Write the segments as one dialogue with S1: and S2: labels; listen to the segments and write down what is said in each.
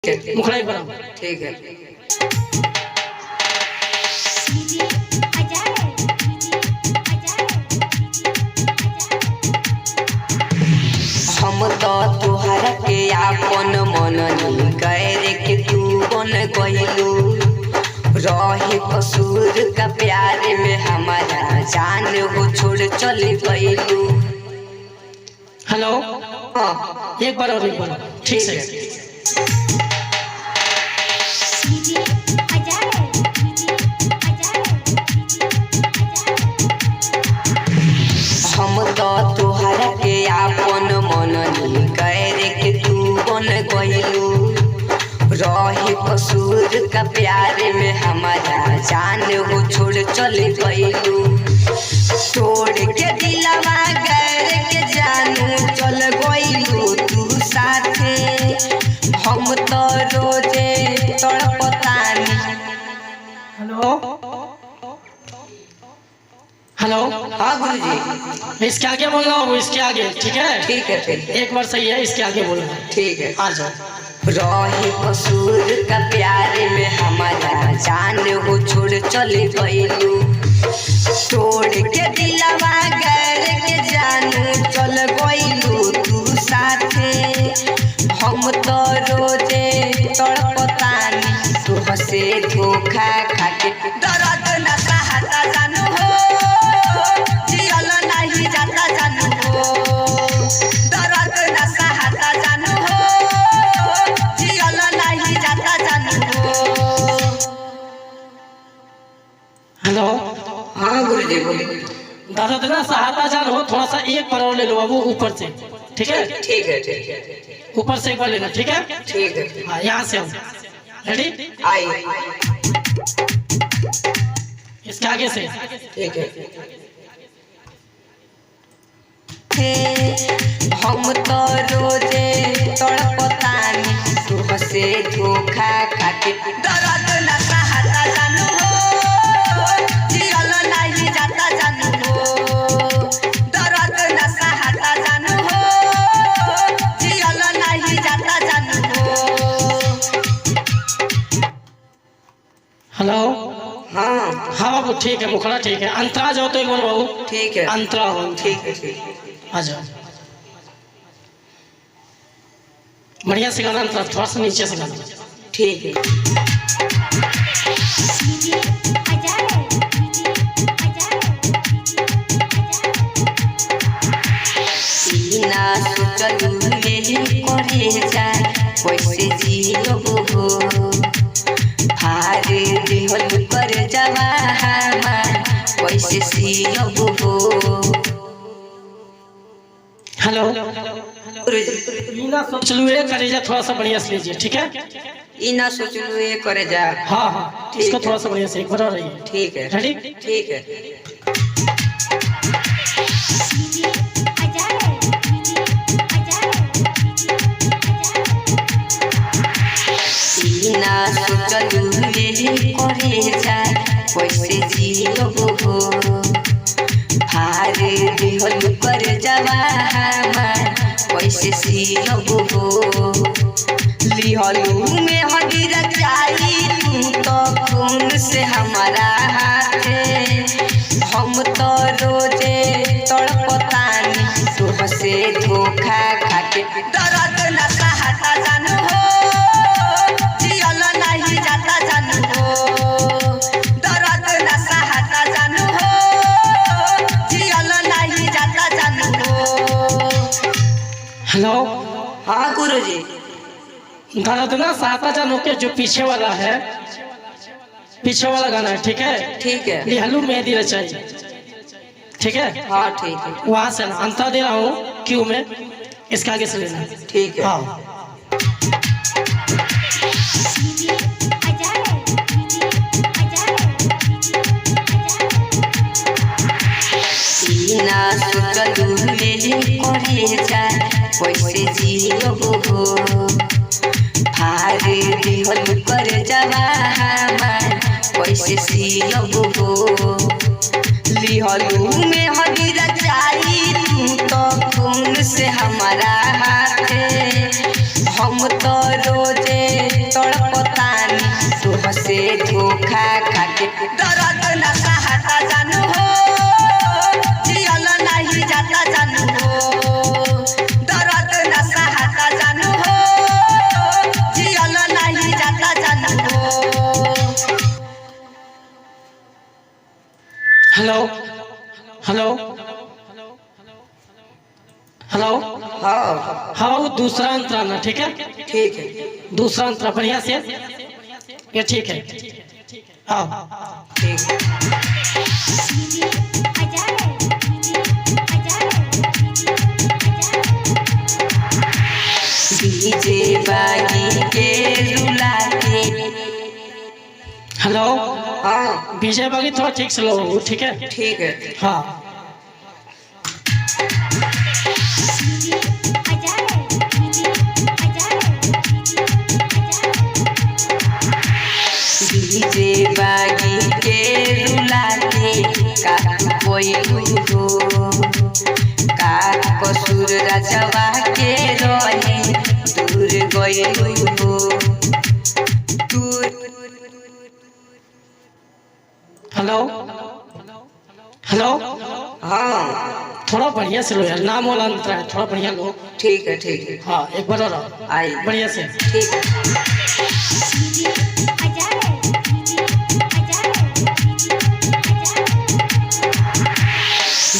S1: मुखड़ाई पर
S2: ठीक है। हम तो तुहरा के आपन मननी गैर के तू बन गइलू रहे कसूर का प्यार में हमारा जान हो छोड़ चले गइलू।
S1: हेलो
S2: हाँ
S1: एक बार और एक बार ठीक है।
S2: हम तो तुहरा के आपन मननी गैर के तू बन गइलू रहे कसूर का प्यार में हमारा जान हो छोड़ चले गइलू। तोड़ के दिलवा गैर के जानू चल गइलू तू साथे हम तो रोजे तड़पतानी।
S1: हेलो हेलो
S2: हाँ गुरुजी
S1: इसके आगे बोल रहा हूँ, इसके आगे ठीक है।
S2: ठीक है ठीक है
S1: एक बार सही है, इसके आगे बोल रहा हूँ।
S2: ठीक है।
S1: आ जाओ।
S2: रहे कसूर का प्यार में हमारा जान हो छोड़ चले गइलू तोड़ के दिलवा गैर के जानू चल गइलू तू साथे हम तो रोजे तड़पतानी तुह से धोखा खाके दर्द न सहता जानू हो जियल नहीं जाता जानू हो दर्द न सहता जानू हो जियल नहीं जाता जानू हो।
S1: हेलो
S2: हाँ गुरुजी बोलिए।
S1: दादा दादा सहायता जान हो, थोड़ा सा एक बार और ले लो बाबू ऊपर से ठीक है।
S2: ठीक है ठीक है
S1: ऊपर से एक बार लेना ठीक है।
S2: ठीक है।
S1: हाँ यहाँ से हम रेडी।
S2: आई
S1: इसके आगे से
S2: ठीक है। हम तो रोजे तड़पतानी तुह से धोखा खाके दर्द न सहता जानू हो जियल नहीं जाता जानू हो दर्द न सहता जानू हो जियल नहीं जाता जानू हो।
S1: हेलो
S2: हाँ
S1: हाँ बाबू ठीक है, मुखड़ा ठीक है। अंतरा जाओ तो एक बार बाबू।
S2: ठीक है।
S1: अंतरा हो
S2: ठीक है ठीक है।
S1: आ जाओ। बढ़िया से गाना, अंतरा थोड़ा सा नीचे से गाना।
S2: ठीक है। सीना सोचलू ये करे जा कैसे जियबो हो भार दिहल कर जावा हमार कैसे सियबो हो।
S1: हेलो
S2: गुरुजी
S1: मीना सोच लो ये करेजा थोड़ा सा बढ़िया से लीजिए ठीक है।
S2: ई ना सोचलू ये करे जा।
S1: हाँ हाँ
S2: ठीक
S1: इसको
S2: है।
S1: थोड़ा सा बढ़िया से एक बार और रहिए।
S2: ठीक है
S1: रेडी।
S2: ठीक है। सीना सोचलू ये करे जा कैसे जियबो हो भार दिहल कर जावा हमार कैसे सियबो हो। लिहलू में हदीरा चाही तू तो खून से हमारा हाथे हम तो रोजे तड़पतानी तुह से धोखा खाके दर्द न सहता जानू हो जियल नहीं जाता जानू हो दर्द न सहता जानू हो जियल नहीं जाता जानू हो।
S1: हेलो
S2: हाँ गुरुजी
S1: गाना तो ना साता जान होके जो पीछे वाला है, पीछे वाला गाना है ठीक है।
S2: ठीक है।
S1: लिहलू मेहंदी रचाई ठीक है।
S2: हाँ ठीक है।
S1: वहां से ना अंतरा दे रहा हूँ क्यों में, इसके आगे से लेना।
S2: ठीक है।
S1: हाँ
S2: सीना सोचलू ये करे जा कैसे जियबो हो भार दिहल कर जावा हमार कैसे सियबो हो। लिहलू में हदीरा चाही तू तो खून से हमारा हाथे हम तो रोजे तड़पतानी तुहसे धोखा खाके दर्द न सहता जानू हो जियल नहीं जाता जानू हो दर्द न सहता जानू हो जियल नहीं जाता जानू हो।
S1: हेलो हेलो हेलो
S2: हाँ
S1: हाँ वो दूसरा अंतरा ना, ठीक है
S2: ठीक है
S1: दूसरा अंतरा बढ़िया से ये ठीक है। हाँ
S2: ठीक है। डीजे बागी के रुला के।
S1: हेलो
S2: हाँ
S1: विजय बागी थोड़ा ठीक से लो, ठीक है
S2: ठीक है।
S1: हाँ
S2: डीजे बागी के रुला के का कोई हो का कसूर राजवा के रहे दूर गई हो दूर।
S1: हेलो हेलो
S2: हाँ
S1: थोड़ा बढ़िया से लो यार, नाम वाला अंतरा है, थोड़ा बढ़िया लो।
S2: ठीक है ठीक है।
S1: हाँ एक बार और
S2: आई
S1: बढ़िया से।
S2: ठीक है।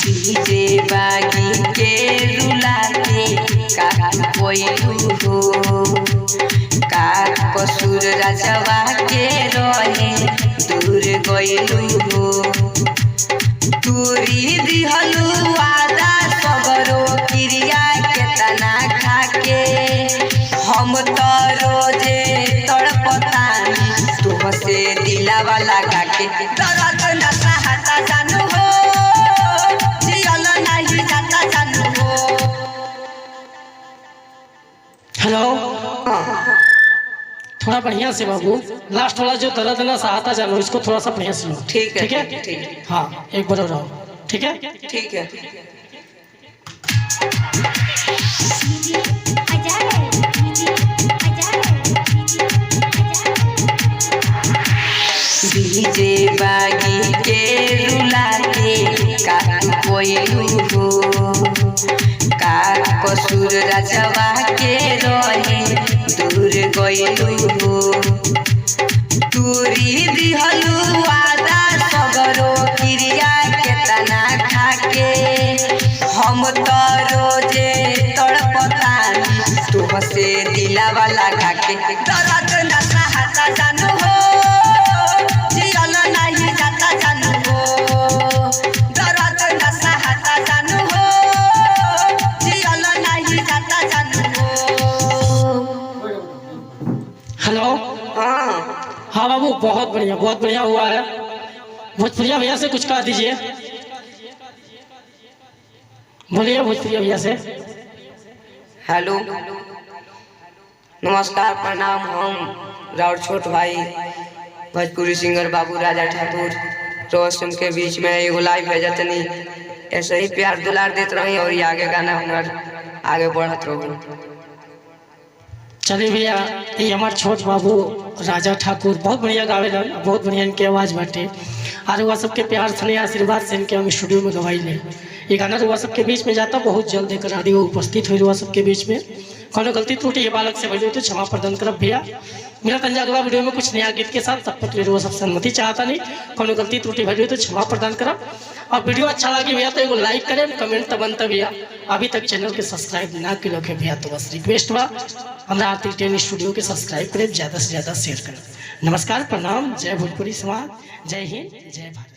S2: डीजे बागी के रुला के का कोई हो का कसूर राजवा के रहे दूर गई हो दूरी दिहलू वादा सबरो क्रिया के तना खाके हम तो रोजे तड़पतानी तुहसे दिलावा लगा के दर्द न सहता जानू हो जियल नहीं जाता जानू हो।
S1: हेलो थोड़ा बढ़िया से बाबू, लास्ट वाला जो दर्द ना सहाता जानो इसको थोड़ा सा बढ़िया से लो।
S2: ठीक है
S1: ठीक है
S2: ठीक है
S1: हाँ एक बार और आओ, ठीक है
S2: ठीक है। डीजे बागी के रुला के का कोई हो का कसूर राजवा के रहे दूर गई हो दूरी दिहलू वादा सबरो क्रिया के तना खाके हम तो रोजे तड़पतानी तुहसे दिलावा लगा के दर्द न सहता जानू हो जियल नहीं जाता जानू हो दर्द न सहता जानू हो जियल नहीं जाता जानू हो।
S1: हेलो
S2: हाँ
S1: हाँ बाबू बहुत बढ़िया हुआ है। भोजपुरिया भैया से कुछ कह दीजिए, बोलिए भोजपुरिया भैया से।
S2: हेलो नमस्कार प्रणाम, हम राउर छोट भाई भोजपुरी सिंगर बाबू राजा ठाकुर रोशन के बीच में एगो लाइव भेजा तनी, ऐसे ही प्यार दुलार देते रही और ये आगे गाना हमार आगे बढ़त रहो।
S1: चलिए भैया ये हमारे छोट बाबू राजा ठाकुर बहुत बढ़िया गावेलन, बहुत बढ़िया इनके आवाज़ बाटे और वह सबके प्यार स्नेह आशीर्वाद से इनके हम स्टूडियो में गवाई ले। ये गाना वह सबके बीच में जाता बहुत जल्द एक आदि वो उपस्थित हुई वह सबके बीच में। कोनो गलती त्रुटि ये बालक से बड़ी तो क्षमा प्रदान करब भैया। मेरा तंजा अगला वीडियो में कुछ नया गीत के साथ, तब तक वो सब सहमति चाहता नहीं, कोनो गलती त्रुटि भरी तो क्षमा प्रदान करब। और वीडियो अच्छा लगे भैया तो एगो लाइक करें, कमेंट तो बनता भैया। अभी तक चैनल के सब्सक्राइब ना किलो के भैया तो बस रिक्वेस्ट बा हमारा आरती टेन स्टूडियो के सब्सक्राइब करें, ज़्यादा से ज़्यादा शेयर करें। नमस्कार प्रणाम, जय भोजपुरी समाज, जय हिंद जय भारत।